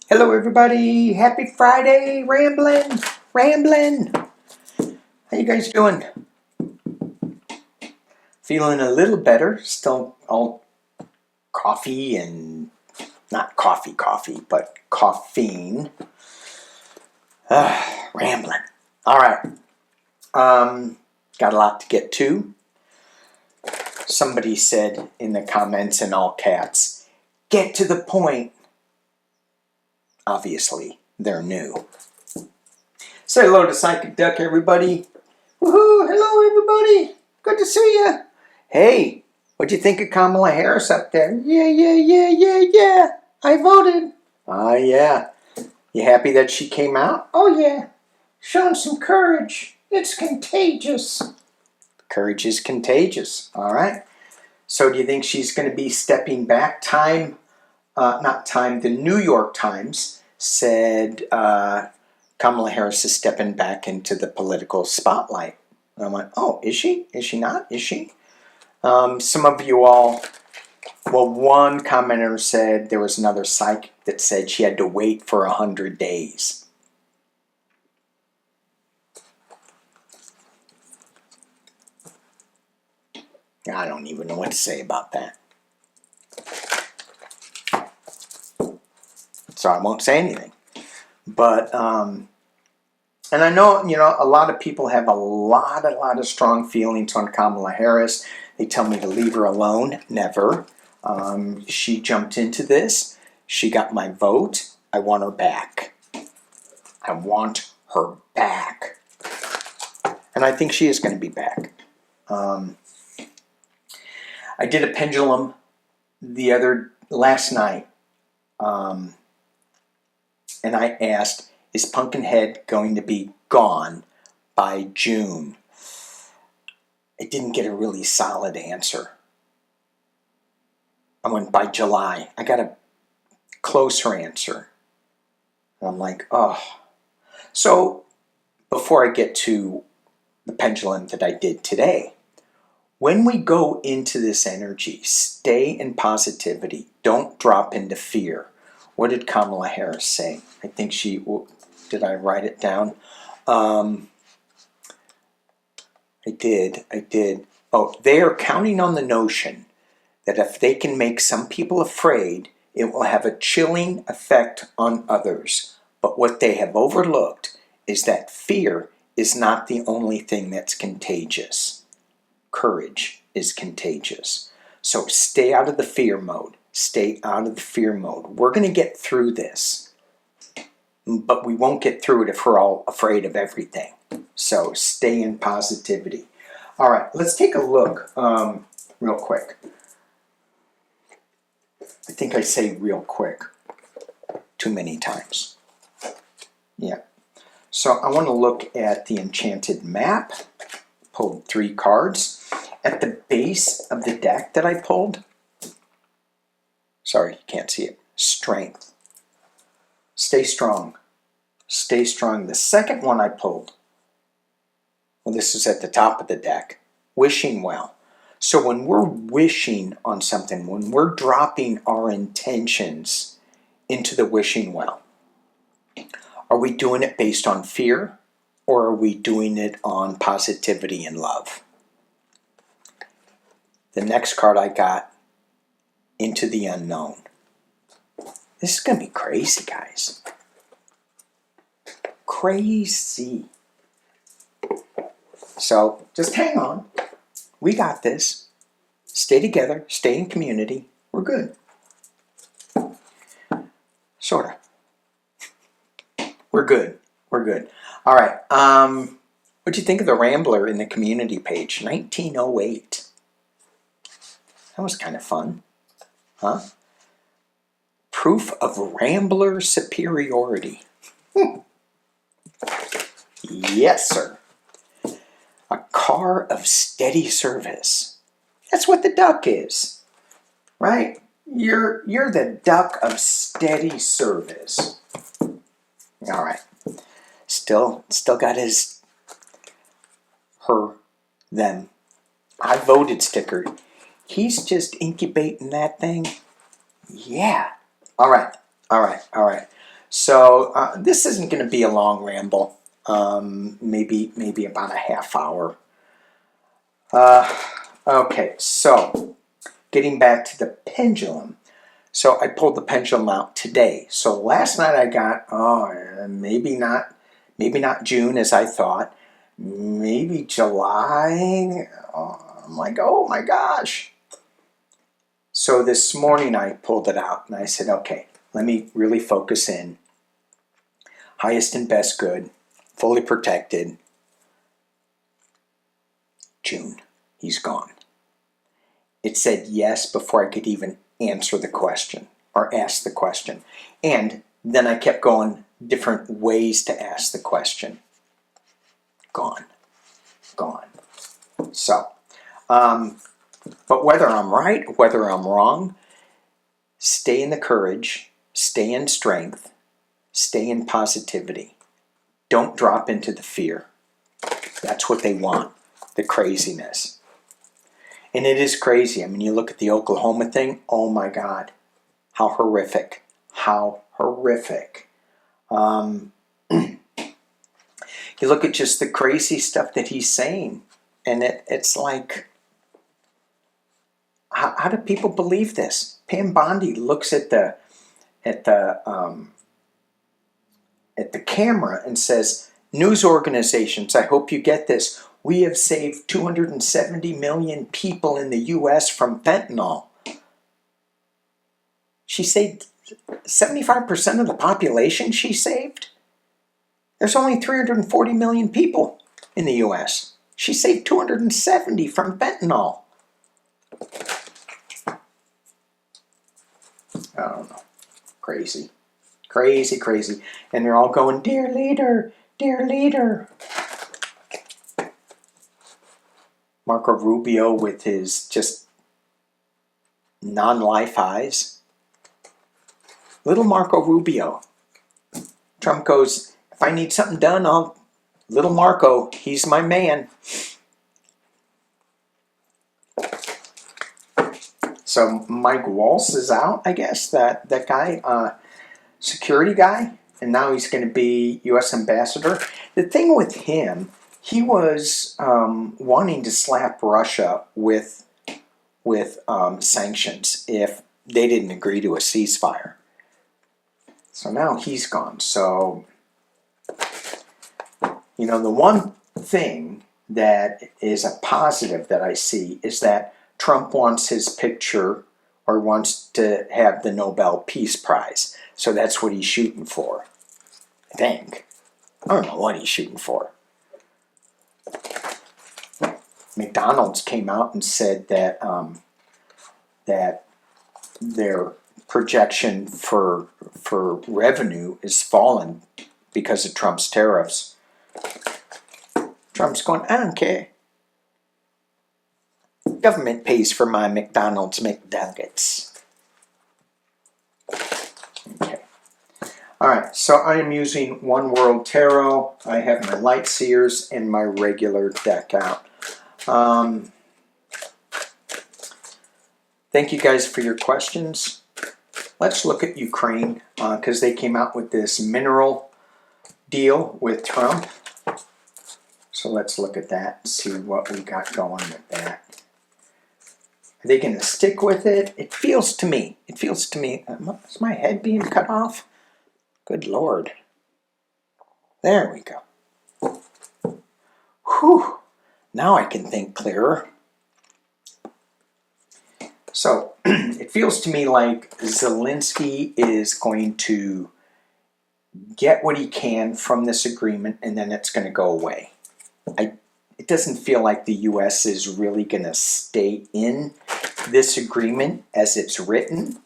Hello everybody, happy Friday, rambling. How you guys doing? Feeling a little better, still all coffee and, not coffee, but caffeine. Rambling. Alright, got a lot to get to. Somebody said in the comments in all caps, get to the point. Obviously, they're new. Say hello to PsychicDuck, everybody. Woohoo! Hello, everybody. Good to see you. Hey, what'd you think of Kamala Harris up there? Yeah. I voted. Oh, yeah. You happy that she came out? Oh, yeah. Showing some courage. It's contagious. Courage is contagious. All right. So do you think she's going to be stepping back? The New York Times said Kamala Harris is stepping back into the political spotlight. And I went, oh, is she? Is she not? Is she? Some of you all, well, one commenter said there was another psychic that said she had to wait for 100 days. I don't even know what to say about that. So I won't say anything. But, and I know, a lot of people have a lot of strong feelings on Kamala Harris. They tell me to leave her alone. Never. She jumped into this. She got my vote. I want her back. I want her back. And I think she is going to be back. I did a pendulum last night. And I asked, is Pumpkinhead going to be gone by June? I didn't get a really solid answer. I went by July. I got a closer answer. And I'm like, oh. So before I get to the pendulum that I did today, when we go into this energy, stay in positivity. Don't drop into fear. What did Kamala Harris say? I think did I write it down? I did. Oh, they are counting on the notion that if they can make some people afraid, it will have a chilling effect on others. But what they have overlooked is that fear is not the only thing that's contagious. Courage is contagious. So stay out of the fear mode. Stay out of the fear mode. We're going to get through this. But we won't get through it if we're all afraid of everything. So stay in positivity. All right, let's take a look real quick. I think I say real quick too many times. Yeah. So I want to look at the enchanted map. Pulled 3 cards. At the base of the deck that I pulled, sorry, you can't see it. Strength. Stay strong. Stay strong. The second one I pulled, well, this is at the top of the deck. Wishing well. So when we're wishing on something, when we're dropping our intentions into the wishing well, are we doing it based on fear or are we doing it on positivity and love? The next card I got, Into the Unknown. This is going to be crazy, guys. Crazy. So, just hang on. We got this. Stay together. Stay in community. We're good. Sort of. We're good. We're good. All right. What'd you think of the Rambler in the community page? 1908. That was kind of fun. Huh? Proof of Rambler superiority. Yes, sir. A car of steady service. That's what the duck is. Right? You're the duck of steady service. All right. Still got his, her, them. I voted sticker. He's just incubating that thing. Yeah. All right. So this isn't going to be a long ramble. Maybe about a half hour. Okay, so getting back to the pendulum. So I pulled the pendulum out today. So last night I got, maybe not June as I thought, maybe July. I'm like, oh my gosh. So this morning I pulled it out and I said, okay, let me really focus in. Highest and best good, fully protected. June, he's gone. It said yes before I could even answer the question or ask the question. And then I kept going different ways to ask the question. Gone. So, but whether I'm right, whether I'm wrong, stay in the courage, stay in strength, stay in positivity. Don't drop into the fear. That's what they want, the craziness. And it is crazy. I mean, you look at the Oklahoma thing, oh my God, how horrific, how horrific. You look at just the crazy stuff that he's saying, and it's like, how do people believe this? Pam Bondi looks at the camera and says, news organizations, I hope you get this. We have saved 270 million people in the U.S. from fentanyl. She saved 75% of the population she saved? There's only 340 million people in the U.S. She saved 270 from fentanyl. I don't know. Crazy. Crazy. And they're all going, dear leader, dear leader. Marco Rubio with his just non-life eyes. Little Marco Rubio. Trump goes, if I need something done, little Marco, he's my man. So Mike Waltz is out, I guess, that guy, security guy, and now he's going to be U.S. ambassador. The thing with him, he was wanting to slap Russia with sanctions if they didn't agree to a ceasefire. So now he's gone. So, you know, the one thing that is a positive that I see is that Trump wants his picture or wants to have the Nobel Peace Prize. So that's what he's shooting for, I think. I don't know what he's shooting for. McDonald's came out and said that that their projection for revenue is fallen because of Trump's tariffs. Trump's going, I don't care. Government pays for my McDonald's McNuggets. Okay. Alright, so I am using One World Tarot. I have my Light Seers and my regular deck out. Thank you guys for your questions. Let's look at Ukraine, because they came out with this mineral deal with Trump. So let's look at that and see what we got going with that. Are they going to stick with it? It feels to me, is my head being cut off? Good Lord. There we go. Whew. Now I can think clearer. So, it feels to me like Zelensky is going to get what he can from this agreement and then it's going to go away. It doesn't feel like the U.S. is really going to stay in this agreement as it's written.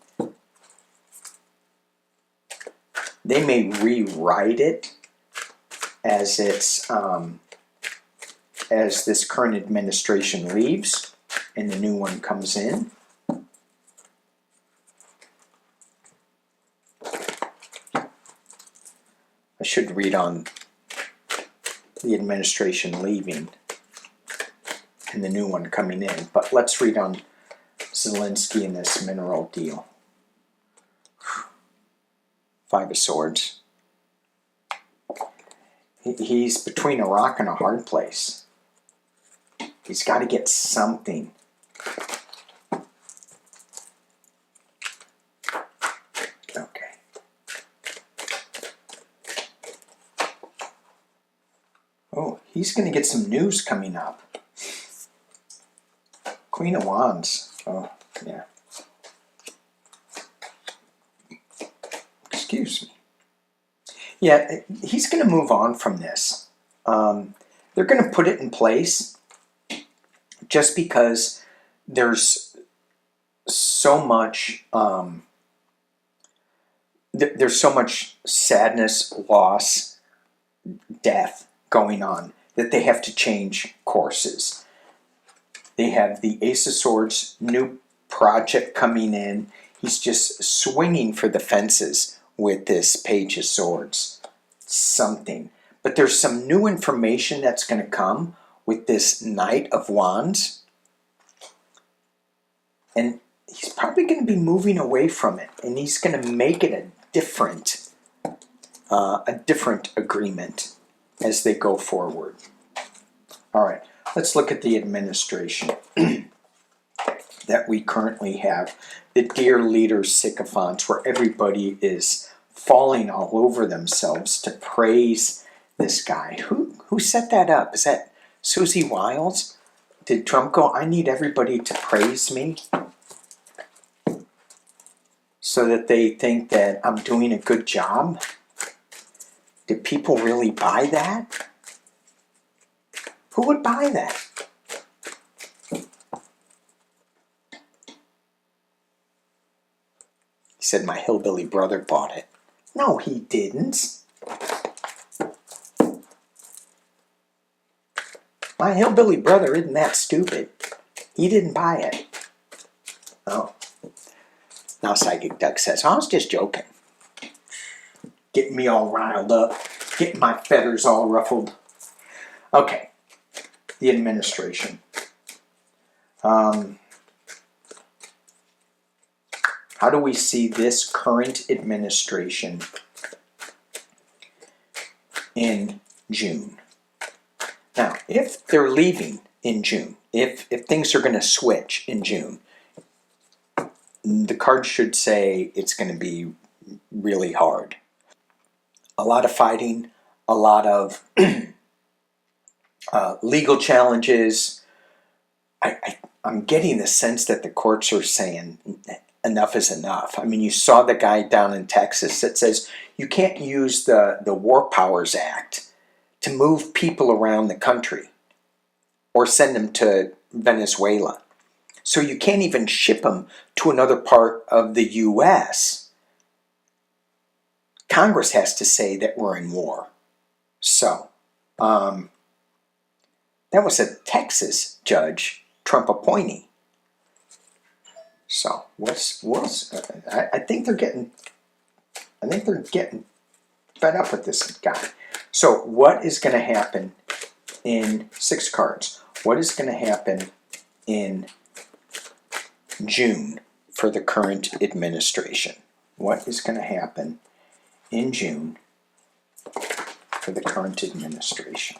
They may rewrite it as it's as this current administration leaves and the new one comes in. I should read on the administration leaving and the new one coming in, but let's read on Zelensky and this mineral deal. Five of Swords. He's between a rock and a hard place. He's got to get something. Okay. Oh, he's going to get some news coming up. Queen of Wands. Oh, yeah. Excuse me. Yeah, he's going to move on from this. They're going to put it in place just because there's so much there's so much sadness, loss, death going on that they have to change courses. They have the Ace of Swords, new project coming in. He's just swinging for the fences with this Page of Swords. Something. But there's some new information that's going to come with this Knight of Wands. And he's probably going to be moving away from it. And he's going to make it a different agreement as they go forward. All right. Let's look at the administration that we currently have. The Dear Leader Sycophants, where everybody is falling all over themselves to praise this guy. Who set that up? Is that Susie Wiles? Did Trump go, I need everybody to praise me so that they think that I'm doing a good job? Did people really buy that? Who would buy that? He said my hillbilly brother bought it. No, he didn't. My hillbilly brother isn't that stupid. He didn't buy it. Oh. Now PsychicDuck says, I was just joking. Getting me all riled up. Getting my feathers all ruffled. Okay. The administration. How do we see this current administration in June? Now, if they're leaving in June, if things are going to switch in June, the card should say it's going to be really hard. A lot of fighting, a lot of legal challenges. I'm getting the sense that the courts are saying enough is enough. I mean, you saw the guy down in Texas that says you can't use the War Powers Act to move people around the country or send them to Venezuela. So you can't even ship them to another part of the U.S. Congress has to say that we're in war. So, that was a Texas judge, Trump appointee. So, I think they're getting fed up with this guy. So, what is going to happen in 6 cards? What is going to happen in June for the current administration? What is going to happen in June for the current administration?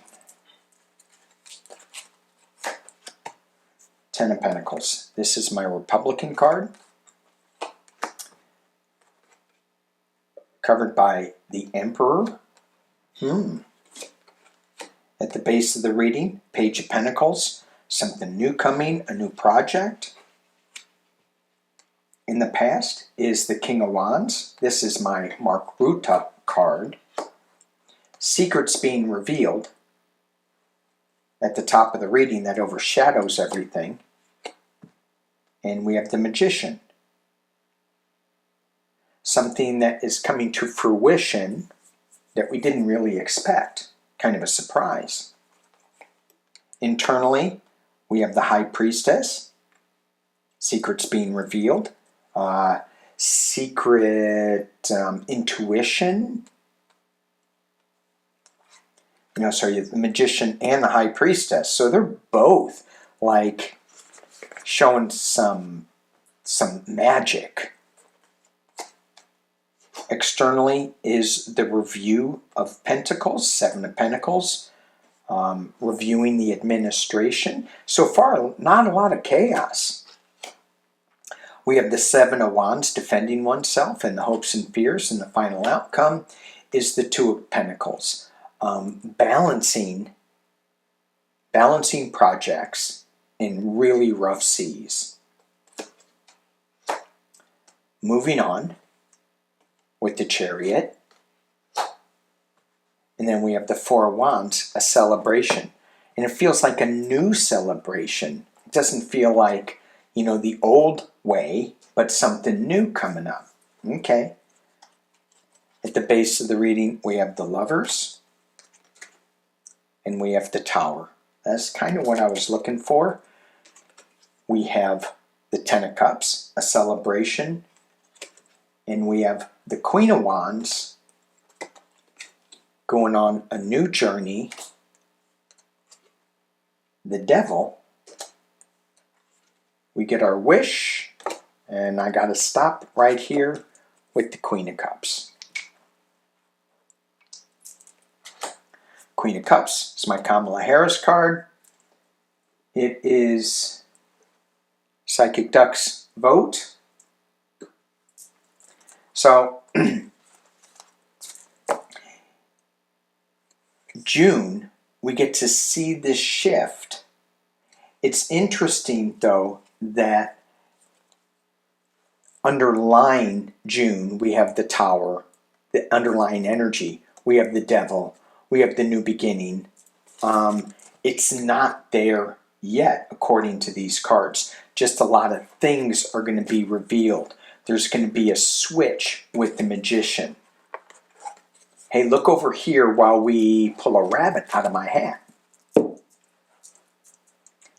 10 of Pentacles. This is my Republican card. Covered by the Emperor. At the base of the reading, Page of Pentacles. Something new coming, a new project. In the past is the King of Wands. This is my Mark Ruta card. Secrets being revealed. At the top of the reading that overshadows everything. And we have the Magician. Something that is coming to fruition that we didn't really expect. Kind of a surprise. Internally, we have the High Priestess. Secrets being revealed. Secret intuition. You have the Magician and the High Priestess. So they're both like showing some magic. Externally is the review of Pentacles, Seven of Pentacles, reviewing the administration. So far, not a lot of chaos. We have the Seven of Wands, defending oneself and the hopes and fears, and the final outcome is the Two of Pentacles, balancing projects in really rough seas. Moving on with the Chariot. And then we have the Four of Wands, a celebration. And it feels like a new celebration. It doesn't feel like, you know, the old way, but something new coming up. Okay. At the base of the reading, we have the Lovers. And we have the Tower. That's kind of what I was looking for. We have the Ten of Cups, a celebration. And we have the Queen of Wands going on a new journey. The Devil. We get our wish. And I got to stop right here with the Queen of Cups. Queen of Cups is my Kamala Harris card. It is Psychic Duck's vote. So, June, we get to see this shift. It's interesting, though, that underlying June, we have the Tower, the underlying energy. We have the Devil. We have the new beginning. It's not there yet, according to these cards. Just a lot of things are going to be revealed. There's going to be a switch with the Magician. Hey, look over here while we pull a rabbit out of my hat.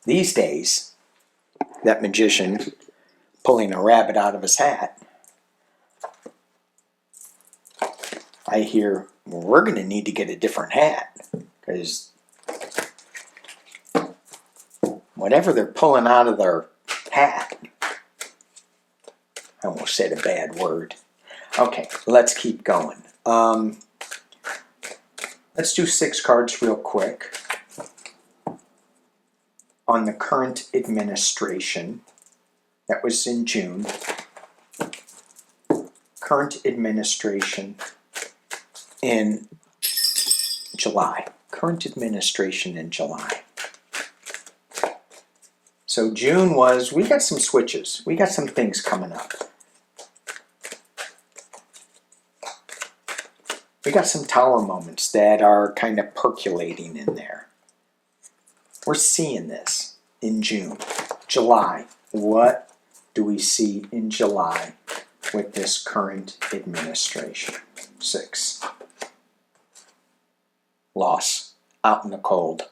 These days, that Magician pulling a rabbit out of his hat, I hear, well, we're going to need to get a different hat, because whatever they're pulling out of their hat, I almost said a bad word. Okay, let's keep going. Let's do 6 cards real quick on the current administration. That was in June. Current administration in July. Current administration in July. So June was, we got some switches. We got some things coming up. We got some Tower moments that are kind of percolating in there. We're seeing this in June. July. What do we see in July with this current administration? 6. Loss. Out in the cold.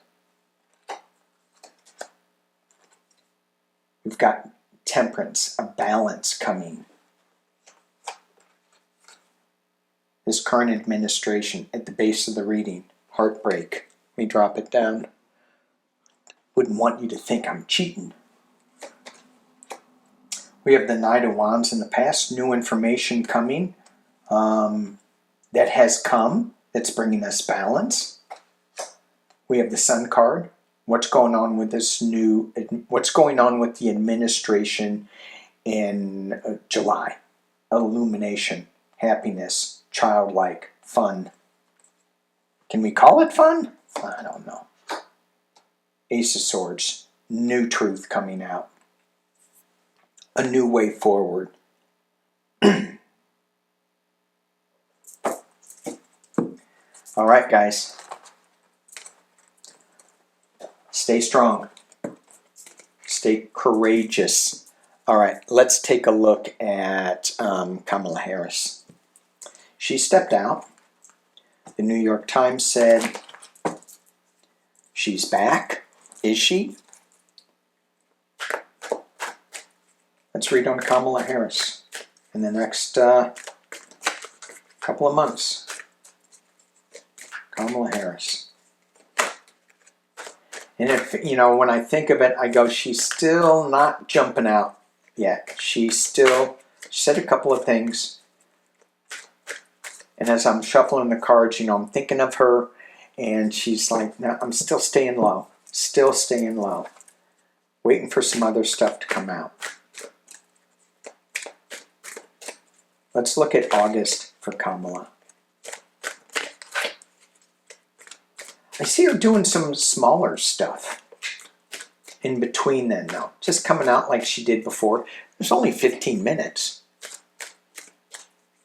We've got temperance, a balance coming. This current administration at the base of the reading, heartbreak. Let me drop it down. Wouldn't want you to think I'm cheating. We have the Knight of Wands in the past, new information coming that has come, that's bringing us balance. We have the Sun card. What's going on with this new, what's going on with the administration in July? Illumination, happiness, childlike, fun. Can we call it fun? I don't know. Ace of Swords, new truth coming out. A new way forward. All right, guys. Stay strong. Stay courageous. All right, let's take a look at Kamala Harris. She stepped out. The New York Times said she's back. Is she? Let's read on Kamala Harris in the next couple of months. Kamala Harris. And if, you know, when I think of it, I go, she's still not jumping out yet. She said a couple of things. And as I'm shuffling the cards, you know, I'm thinking of her, and she's like, no, I'm still staying low. Still staying low. Waiting for some other stuff to come out. Let's look at August for Kamala. I see her doing some smaller stuff in between then, though. Just coming out like she did before. There's only 15 minutes.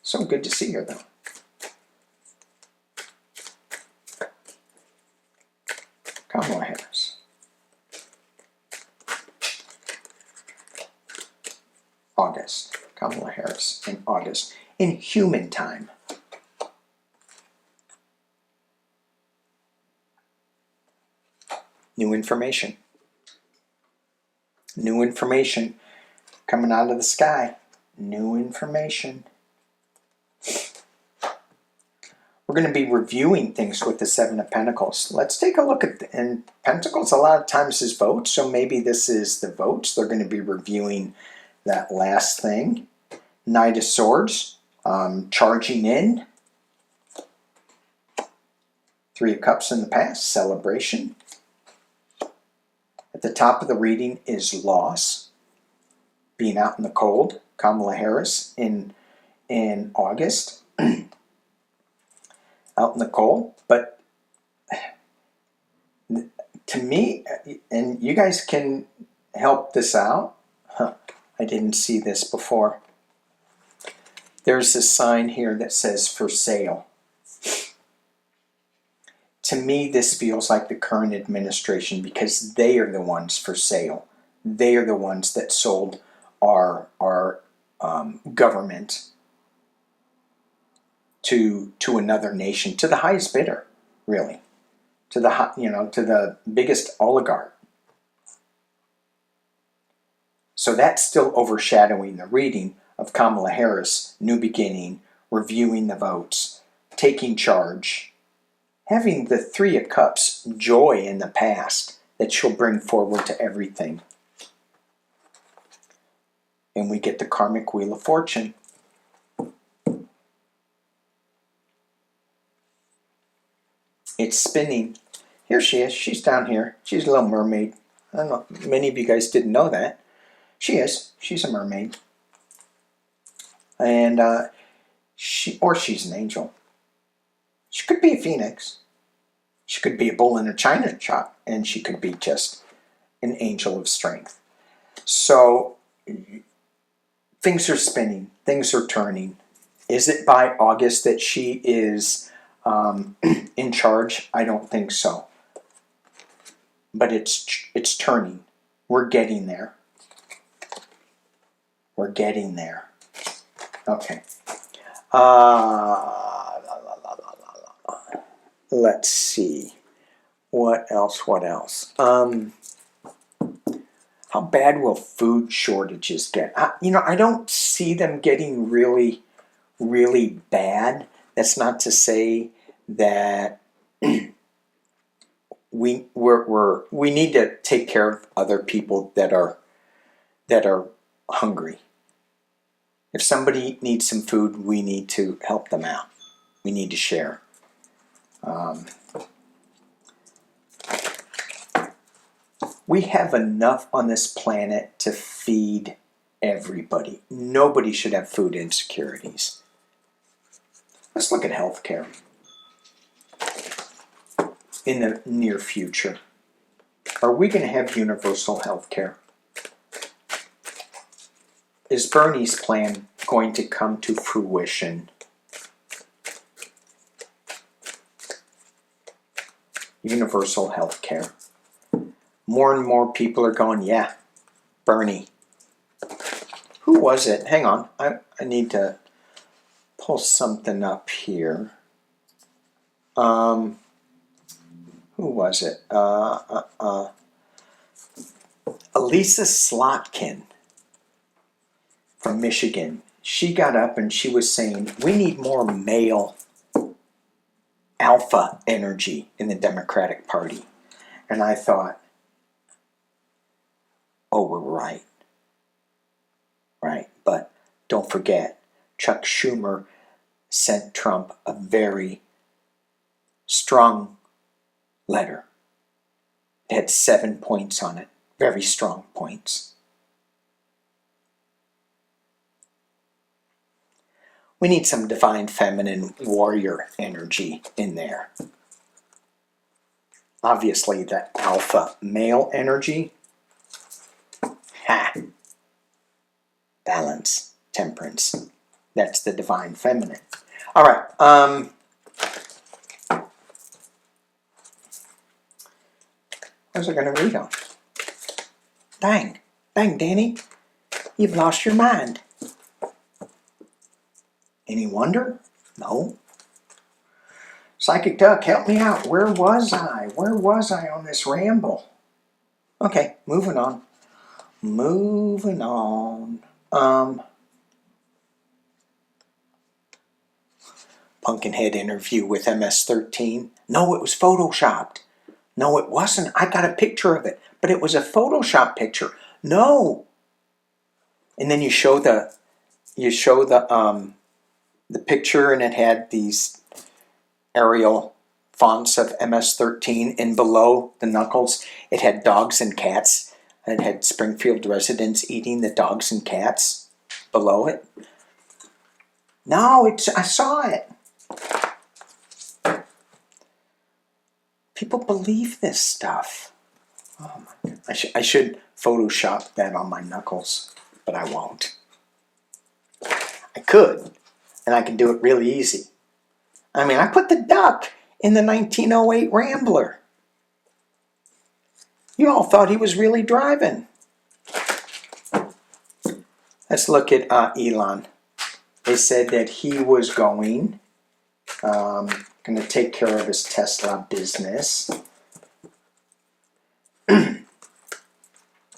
So good to see her, though. Kamala Harris. August. Kamala Harris in August. In human time. New information. New information coming out of the sky. New information. We're going to be reviewing things with the Seven of Pentacles. Let's take a look at, and Pentacles a lot of times is votes, so maybe this is the votes. They're going to be reviewing that last thing. Knight of Swords, charging in. Three of Cups in the past, celebration. At the top of the reading is loss, being out in the cold. Kamala Harris in August, out in the cold. But to me, and you guys can help this out. I didn't see this before. There's a sign here that says for sale. To me, this feels like the current administration because they are the ones for sale. They are the ones that sold our government to another nation, to the highest bidder, really, to the to the biggest oligarch. So that's still overshadowing the reading of Kamala Harris, new beginning, reviewing the votes, taking charge. Having the Three of Cups, joy in the past that she'll bring forward to everything. And we get the karmic Wheel of Fortune. It's spinning. Here she is. She's down here. She's a little mermaid. I don't know. Many of you guys didn't know that. She is. She's a mermaid. And she's an angel. She could be a phoenix. She could be a bull in a china shop, and she could be just an angel of strength. So things are spinning. Things are turning. Is it by August that she is in charge? I don't think so. But it's turning. We're getting there. We're getting there. Okay. Let's see. What else? How bad will food shortages get? I don't see them getting really, really bad. That's not to say that we need to take care of other people that are hungry. If somebody needs some food, we need to help them out. We need to share. We have enough on this planet to feed everybody. Nobody should have food insecurities. Let's look at healthcare in the near future. Are we going to have universal healthcare? Is Bernie's plan going to come to fruition? Universal healthcare. More and more people are going, yeah, Bernie. Who was it? Hang on. I need to pull something up here. Who was it? Elisa Slotkin from Michigan. She got up and she was saying, we need more male alpha energy in the Democratic Party. And I thought, oh, we're right. Right. But don't forget, Chuck Schumer sent Trump a very strong letter. It had 7 points on it, very strong points. We need some divine feminine warrior energy in there. Obviously, the alpha male energy. Ha! Balance, temperance. That's the divine feminine. All right. What was I going to read on? Dang, Danny, you've lost your mind. Any wonder? No. Psychic Duck, help me out. Where was I? Where was I on this ramble? Okay, moving on. Moving on. Pumpkinhead interview with MS-13. No, it was photoshopped. No, it wasn't. I got a picture of it, but it was a Photoshop picture. No. And then you show the picture, and it had these Arial fonts of MS-13, and below the knuckles it had dogs and cats. It had Springfield residents eating the dogs and cats below it. No, I saw it. People believe this stuff. Oh my God. I should Photoshop that on my knuckles, but I won't. I could, and I can do it really easy. I mean, I put the duck in the 1908 Rambler. You all thought he was really driving. Let's look at Elon. They said that he was going to take care of his Tesla business.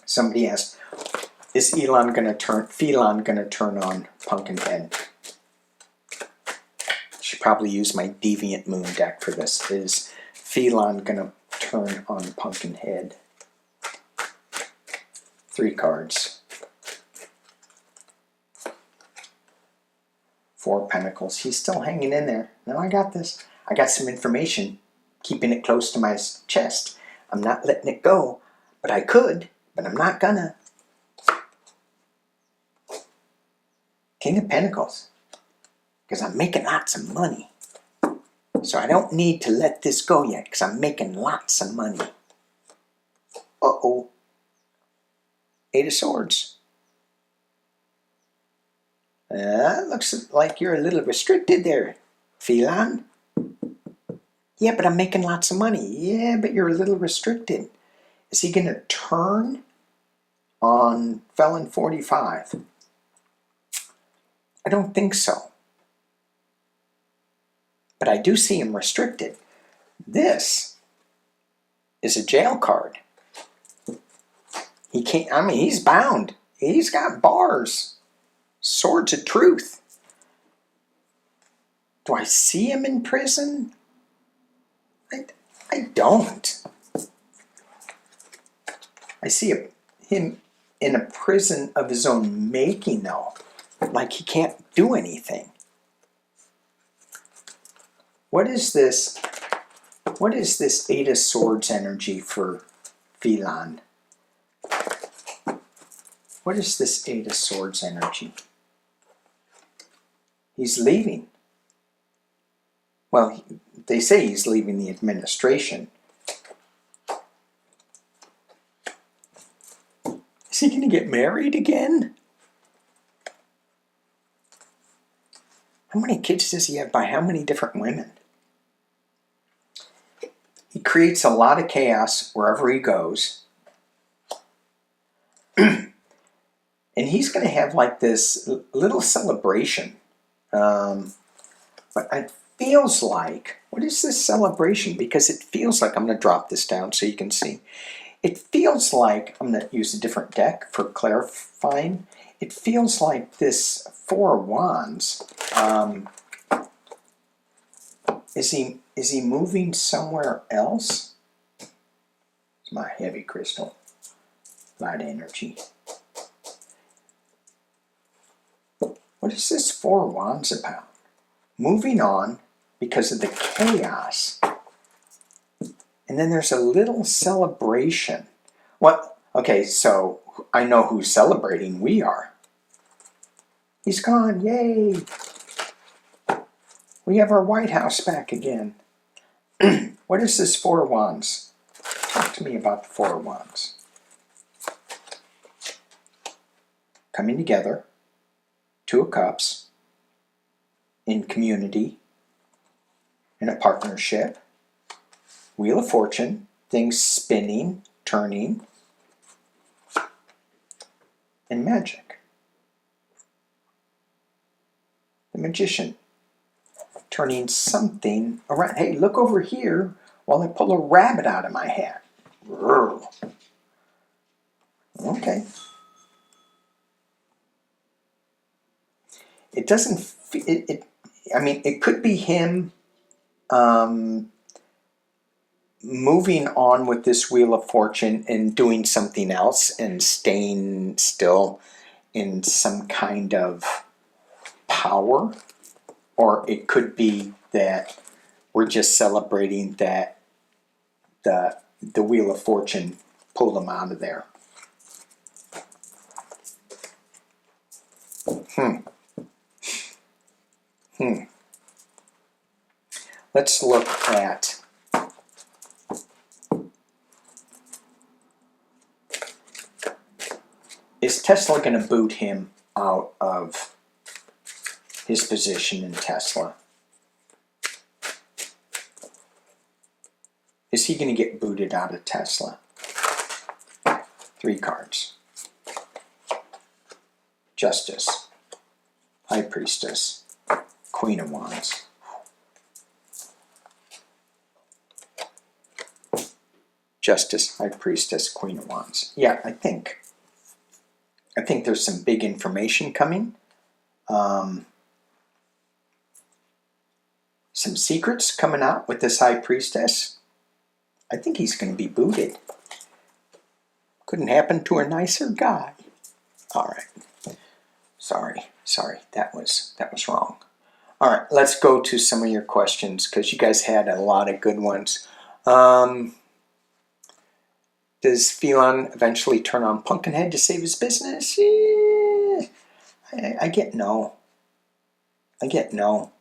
Somebody asked, is Felon going to turn on Pumpkinhead? Should probably use my Deviant Moon deck for this. Is Felon going to turn on Pumpkinhead? 3 cards. 4 Pentacles. He's still hanging in there. No, I got this. I got some information, keeping it close to my chest. I'm not letting it go, but I could, but I'm not gonna. King of Pentacles. Because I'm making lots of money. So I don't need to let this go yet, because I'm making lots of money. Uh-oh. 8 of Swords. Looks like you're a little restricted there, Felon. Yeah, but I'm making lots of money. Yeah, but you're a little restricted. Is he going to turn on Felon 45? I don't think so. But I do see him restricted. This is a jail card. He can't, I mean, he's bound. He's got bars. Swords of Truth. Do I see him in prison? I don't. I see him in a prison of his own making, though. Like he can't do anything. What is this? What is this 8 of Swords energy for Felon? What is this 8 of Swords energy? He's leaving. Well, they say he's leaving the administration. Is he going to get married again? How many kids does he have by how many different women? He creates a lot of chaos wherever he goes. And he's going to have like this little celebration. But it feels like, what is this celebration? Because it feels like, I'm going to drop this down so you can see. It feels like, I'm going to use a different deck for clarifying. It feels like this 4 of Wands, is he moving somewhere else? It's my heavy crystal, light energy. What is this 4 of Wands about? moving on because of the chaos. And then there's a little celebration. What? Okay, so I know who's celebrating. We are. He's gone. Yay. We have our White House back again. What is this Four of Wands? Talk to me about the Four of Wands. Coming together. Two of Cups. In community. In a partnership. Wheel of Fortune. Things spinning, turning. And magic. The Magician. Turning something around. Hey, look over here while I pull a rabbit out of my hat. Okay. It doesn't. I mean, it could be him moving on with this Wheel of Fortune and doing something else and staying still in some kind of power. Or it could be that we're just celebrating that the Wheel of Fortune pulled him out of there. Let's look at is Tesla going to boot him out of his position in Tesla? Is he going to get booted out of Tesla? 3 cards. Justice. High Priestess. Queen of Wands. Justice, High Priestess, Queen of Wands. Yeah, I think there's some big information coming. Some secrets coming out with this High Priestess. I think he's going to be booted. Couldn't happen to a nicer guy. All right. Sorry. That was wrong. All right, let's go to some of your questions because you guys had a lot of good ones. Does Phelan eventually turn on Pumpkinhead to save his business? I get no. I get no.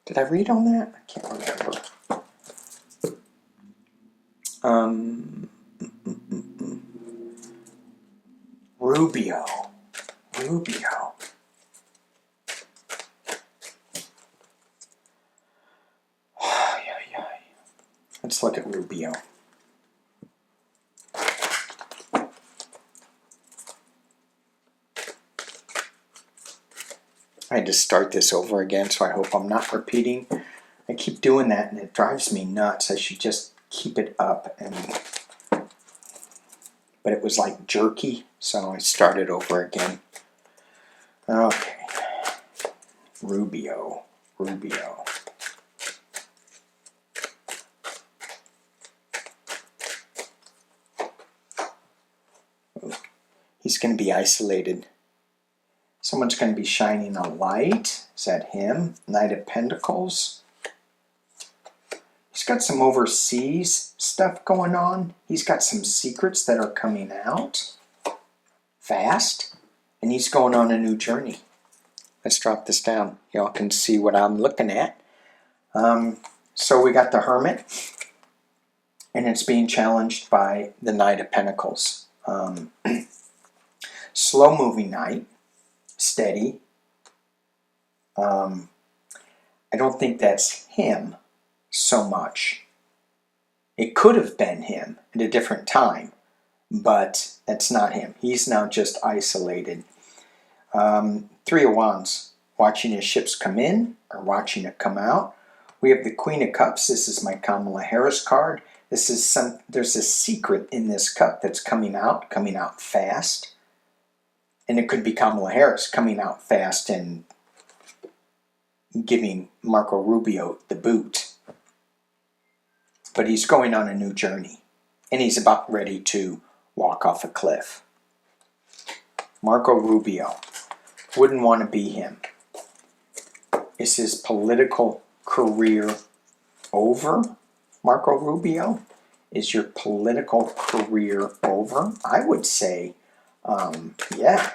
Did I read on that? I can't remember. Rubio. Let's look at Rubio. I had to start this over again, so I hope I'm not repeating. I keep doing that, and it drives me nuts. I should just keep it up, but it was like jerky, so I started over again. Okay. Rubio. He's going to be isolated. Someone's going to be shining a light. Is that him? Knight of Pentacles. He's got some overseas stuff going on. He's got some secrets that are coming out fast. And he's going on a new journey. Let's drop this down. Y'all can see what I'm looking at. So we got the Hermit. And it's being challenged by the Knight of Pentacles. Slow-moving knight. Steady. I don't think that's him so much. It could have been him at a different time, but that's not him. He's now just isolated. 3 of Wands, watching his ships come in or watching it come out. We have the Queen of Cups. This is my Kamala Harris card. There's a secret in this cup that's coming out fast. And it could be Kamala Harris coming out fast and giving Marco Rubio the boot. But he's going on a new journey. And he's about ready to walk off a cliff. Marco Rubio. Wouldn't want to be him. Is his political career over, Marco Rubio? Is your political career over? I would say, yeah.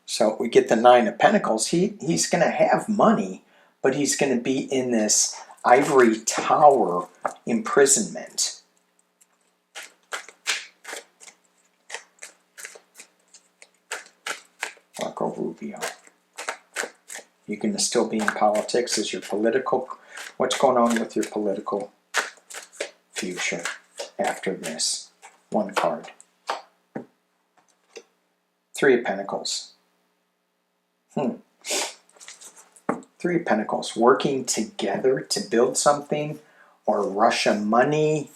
So we get the Nine of Pentacles. He's going to have money, but he's going to be in this ivory tower imprisonment. Marco Rubio. You can still be in politics. Is your political, what's going on with your political future after this? One card. Three of Pentacles. Three of Pentacles. Working together to build something, or Russia money,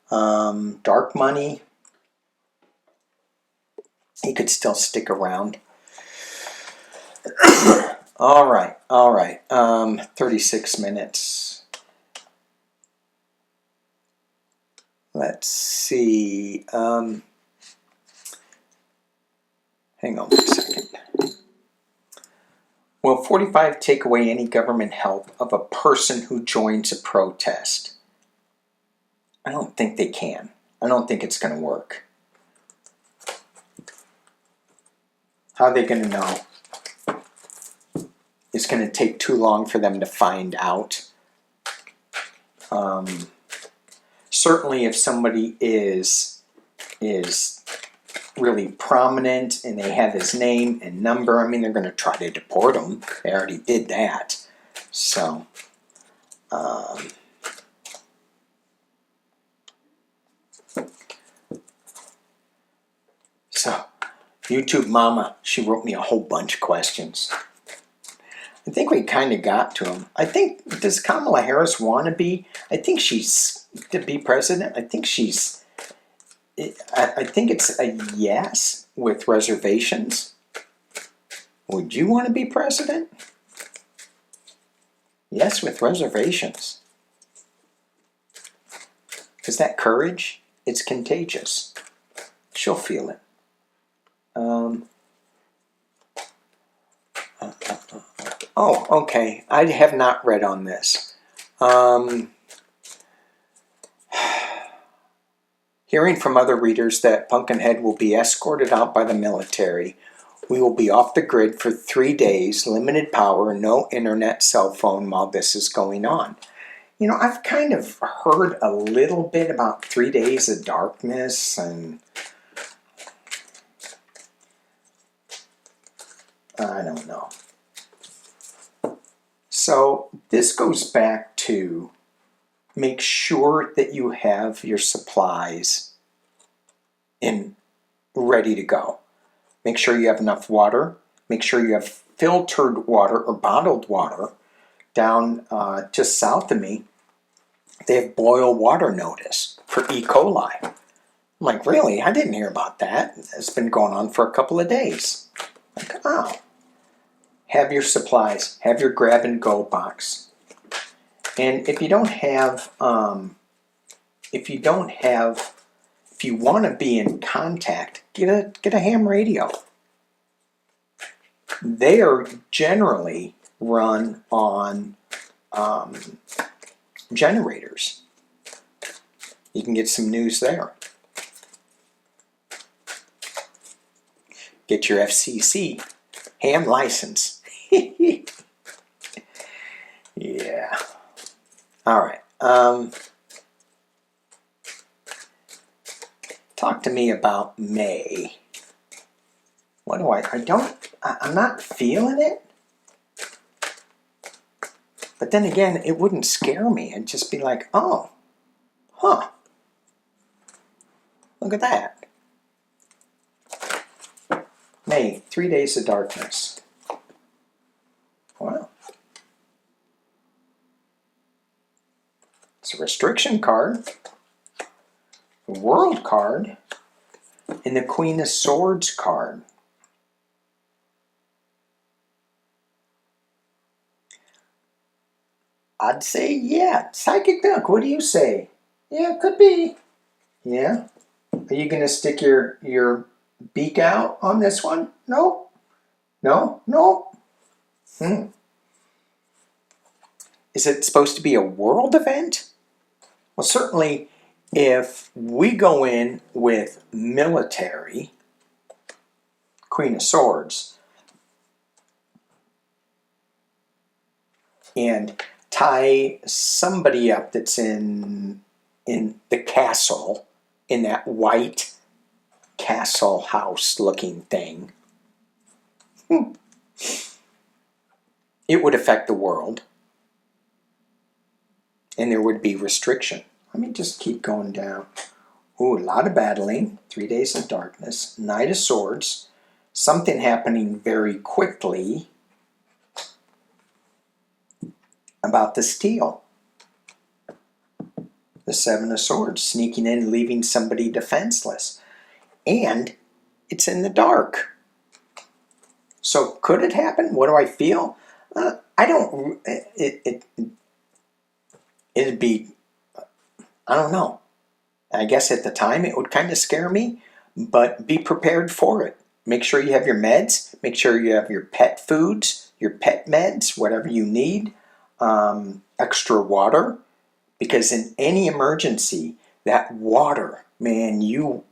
dark money. He could still stick around. All right. 36 minutes. Let's see. Hang on a second. Will 45 take away any government help of a person who joins a protest? I don't think they can. I don't think it's going to work. How are they going to know? It's going to take too long for them to find out. Certainly if somebody is really prominent and they have his name and number, I mean, they're going to try to deport him. They already did that. So, YouTube Mama, she wrote me a whole bunch of questions. I think we kind of got to them. I think, does Kamala Harris want to be? I think she's to be president. I think she's. I think it's a yes with reservations. Would you want to be president? Yes, with reservations. Because that courage, it's contagious. She'll feel it. Oh, okay. I have not read on this. Hearing from other readers that Pumpkinhead will be escorted out by the military. We will be off the grid for 3 days, limited power, no internet, cell phone while this is going on. You know, I've kind of heard a little bit about 3 days of darkness, and I don't know. So this goes back to make sure that you have your supplies ready to go. Make sure you have enough water. Make sure you have filtered water or bottled water. Down just south of me, they have boil water notice for E. coli. I'm like, really? I didn't hear about that. It's been going on for a couple of days. Like, oh. Have your supplies. Have your grab-and-go box. And if you don't have, if you want to be in contact, get a ham radio. They are generally run on generators. You can get some news there. Get your FCC ham license. Yeah. All right. Talk to me about May. What do I'm not feeling it. But then again, it wouldn't scare me. It'd just be like, oh, huh. Look at that. May, 3 days of darkness. Wow. It's a restriction card, a world card, and the Queen of Swords card. I'd say, yeah. PsychicDuck, what do you say? Yeah, it could be. Yeah. Are you going to stick your beak out on this one? No. No. No. Is it supposed to be a world event? Well, certainly if we go in with military, Queen of Swords, and tie somebody up that's in the castle, in that white castle house looking thing, it would affect the world. And there would be restriction. Let me just keep going down. Ooh, a lot of battling. 3 days of darkness. Knight of Swords. Something happening very quickly about the steal. The Seven of Swords. Sneaking in, leaving somebody defenseless. And it's in the dark. So could it happen? What do I feel? I don't... It'd be... I don't know. I guess at the time it would kind of scare me, but be prepared for it. Make sure you have your meds. Make sure you have your pet foods, your pet meds, whatever you need. Extra water, because in any emergency, that water, man, you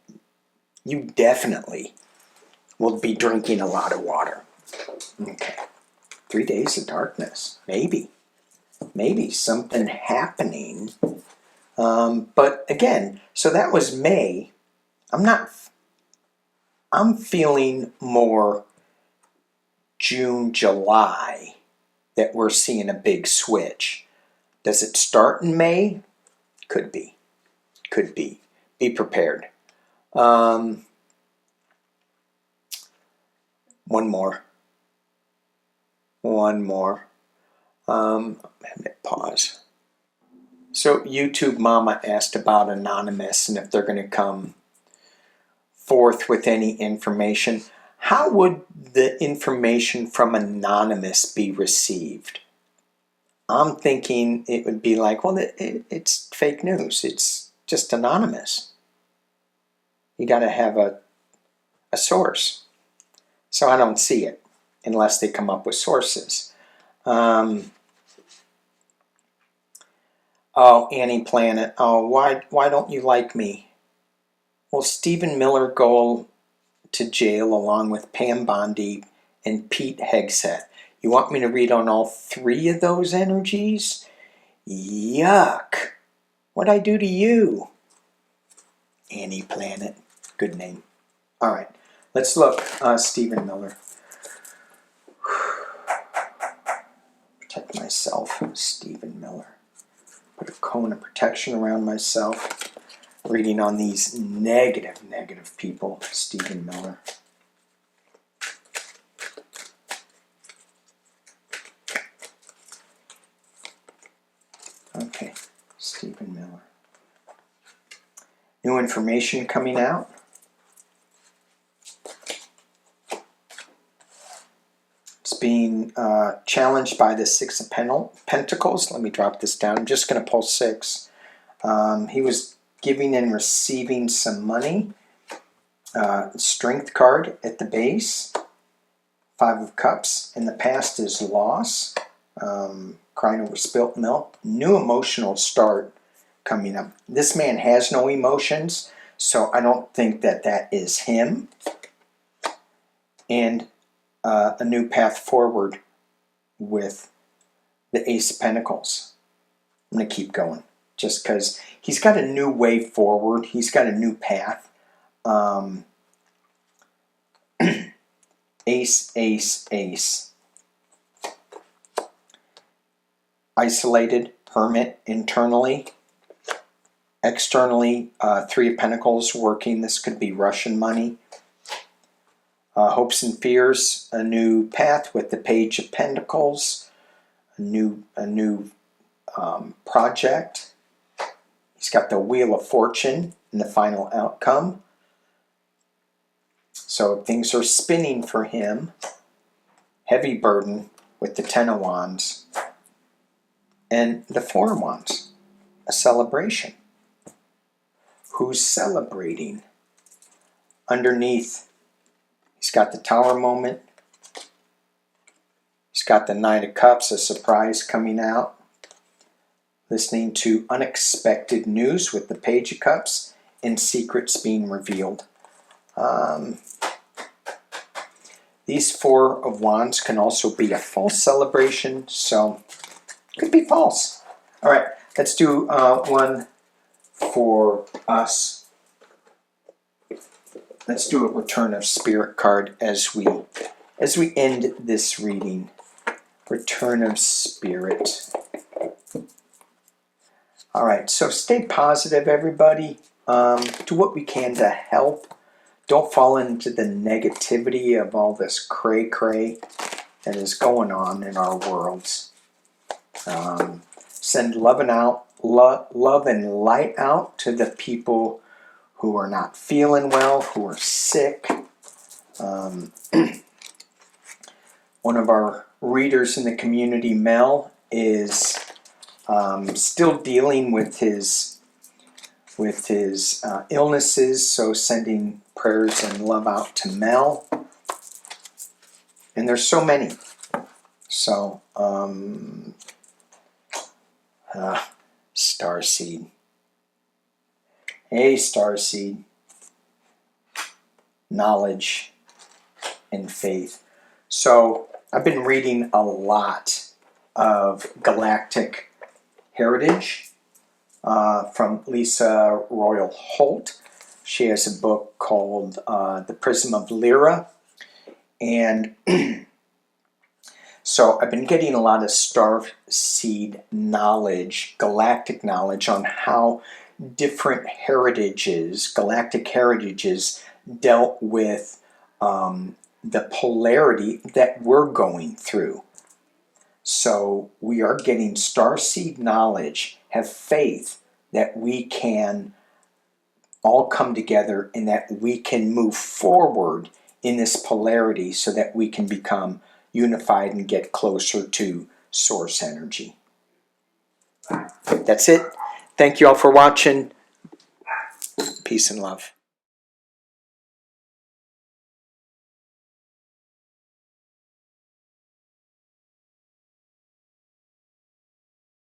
definitely will be drinking a lot of water. Okay. 3 days of darkness. Maybe something happening. But again, so that was May. I'm feeling more June, July that we're seeing a big switch. Does it start in May? Could be. Could be. Be prepared. One more. Pause. So YouTube Mama asked about Anonymous and if they're going to come forth with any information. How would the information from Anonymous be received? I'm thinking it would be like, well, it's fake news. It's just anonymous. You got to have a source. So I don't see it unless they come up with sources. Oh, Annie Planet. Oh, why don't you like me? Well, Stephen Miller go to jail along with Pam Bondi and Pete Hegseth. You want me to read on all three of those energies? Yuck. What'd I do to you? Annie Planet. Good name. All right. Let's look. Stephen Miller. Protect myself. Stephen Miller. Put a cone of protection around myself. Reading on these negative people. Stephen Miller. Okay. Stephen Miller. New information coming out. It's being challenged by the Six of Pentacles. Let me drop this down. I'm just going to pull 6. He was giving and receiving some money. Strength card at the base. 5 of Cups. In the past is loss. Crying over spilt milk. New emotional start coming up. This man has no emotions, so I don't think that is him. And a new path forward with the Ace of Pentacles. I'm going to keep going just because he's got a new way forward. He's got a new path. Ace, ace, ace. Isolated, hermit internally. Externally, 3 of Pentacles working. This could be Russian money. Hopes and fears, a new path with the Page of Pentacles. A new project. He's got the Wheel of Fortune in the final outcome. So things are spinning for him. Heavy burden with the 10 of Wands. And the 4 of Wands. A celebration. Who's celebrating? underneath, he's got the Tower moment. He's got the Knight of Cups, a surprise coming out. Listening to unexpected news with the Page of Cups and secrets being revealed. These Four of Wands can also be a false celebration, so could be false. All right, let's do one for us. Let's do a Return of Spirit card as we end this reading. Return of Spirit. All right, so stay positive, everybody. Do what we can to help. Don't fall into the negativity of all this cray-cray that is going on in our worlds. Send love and light out to the people who are not feeling well, who are sick. One of our readers in the community, Mel, is still dealing with his illnesses, so sending prayers and love out to Mel. And there's so many. So, Starseed. Hey, Starseed. Knowledge and faith. So, I've been reading a lot of galactic heritage from Lisa Royal Holt. She has a book called The Prism of Lyra. And so I've been getting a lot of starseed knowledge, galactic knowledge on how different heritages, galactic heritages, dealt with the polarity that we're going through. So we are getting starseed knowledge, have faith that we can all come together and that we can move forward in this polarity so that we can become unified and get closer to source energy. That's it. Thank you all for watching. Peace and love.